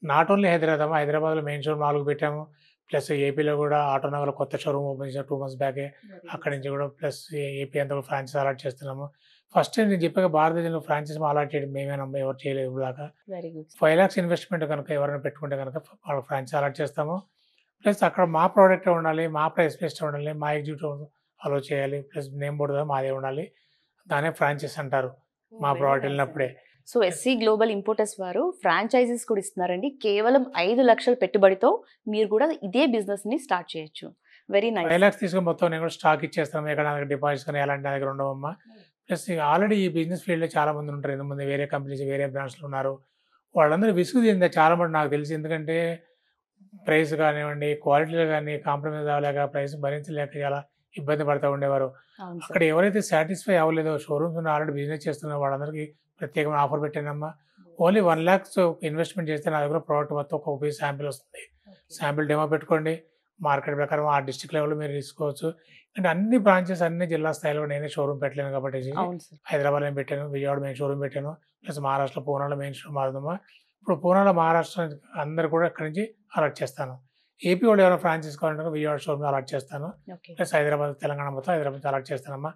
Not only హైదరాబాద్‌లో main showroom 4 పెట్టాము. Plus ఏపీలో గూడా ఆటోనగర్‌లో కొత్త షోరూమ్ ఓపెన్ చేసాం 2 మంత్స్ బ్యాకే. Very good. అక్కడి నుంచి గూడా ప్లస్ ఏపీ అంతా కూడా ఫ్రాంచైజ్ అలాట్ చేస్తున్నాము. ఫస్ట్ నేను చెప్పాగా భారతదేశంలో ఫ్రాంచైజ్ అలాట్ చేయడం మేమేనమ్మా ఎవరు చేయలేదు ఇప్పటిదాకా. Very good. 5,00,000 ఇన్వెస్ట్‌మెంట్ గనుక ఎవరైనా పెట్టుకుంటే గనుక వాళ్ళకి ఫ్రాంచైజ్ అలాట్ చేస్తాము. ప్లస్ అక్కడ మా ప్రొడక్టే ఉండాలి. మా ప్రైస్ లిస్టే ఉండాలి. మా ఎగ్జిక్యూటివ్ అలో చేయాలి. ప్లస్ నేమ్ బోర్డ్ మాదే ఉండాలి. దాన్నే ఫ్రాంచైజ్ అంటారు. మా వెరీ ప్రోడక్ట్ నైస్ ఎళ్ళినప్పుడే. అండి. సో, ఎస్సీ గ్లోబల్ ఇంపోర్టర్స్ వారు ఫ్రాంచైజీస్ కూడా ఇస్తున్నారండి. కేవలం 5,00,000 పెట్టుబడితో మీరు కూడా ఇదే బిజినెస్‌ని స్టార్ట్ చేయొచ్చు. Very nice. 5,00,000 తీసుకొని మొత్తం నేను కూడా స్టాక్ ఇచ్చేస్తాను. ఎక్కడ నా దగ్గర డిపాజిట్స్ కానీ అలాంటి నా దగ్గర ఉండవమ్మా. ప్లస్ ఆల్రెడీ ఈ బిజినెస్ ఫీల్డ్‌లో చాలా మంది ఉంటారు. ఇంతకుముందు వేరే కంపెనీస్, వేరే బ్రాంచ్‌లో ఉన్నారు. వాళ్ళందరూ విసుగు చెందారు చాలా మటుకు నాకు తెలిసి. ఎందుకంటే ప్రైస్ కానివ్వండి, క్వాలిటీలో గాని కాంప్రమైజ్ అవ్వలేక, ప్రైస్ భరించలేక చాలా ఇబ్బంది పడతా ఉండేవారు. అవును అక్కడ సార్. ఎవరైతే సాటిస్ఫై అవ్వలేదో షోరూమ్స్ ఉన్న ఆల్రెడీ బిజినెస్ చేస్తున్న వాళ్ళందరికీ ప్రత్యేకమైన ఆఫర్ పెట్టానమ్మా. ఓన్లీ 1,00,000 ఇన్వెస్ట్‌మెంట్ చేస్తే నా దగ్గర ప్రోడక్ట్ మొత్తం ఒక పీస్ శాంపిల్ వస్తుంది. శాంపిల్ డెమో పెట్టుకోండి. మార్కెట్ ప్రకారం ఆ డిస్ట్రిక్ట్ లెవెల్‌లో మీరు తీసుకోవచ్చు. అంటే అన్ని బ్రాంచెస్ అన్ని జిల్లా స్థాయిలో నేనే షోరూమ్ పెట్టలేను కాబట్టేసి అవును సార్. హైదరాబాద్‌లో పెట్టాను. విజయవాడ మెయిన్ షోరూమ్ పెట్టాను. ప్లస్ మహారాష్ట్రలో పూనాలో మెయిన్ షోరూమ్ మాదమ్మా. ఇప్పుడు పూనాలో మహారాష్ట్ర అందరూ కూడా ఇక్కడి నుంచి అలాట్ చేస్తాను. ఏపీ వాళ్ళు ఎవరైనా ఫ్రాంచైజ్ కావాలంటే విజయవాడ షోరూమ్ అలాట్ చేస్తాను. ఓకే. ప్లస్ హైదరాబాద్, తెలంగాణ మొత్తం హైదరాబాద్ అలాట్ చేస్తానమ్మా.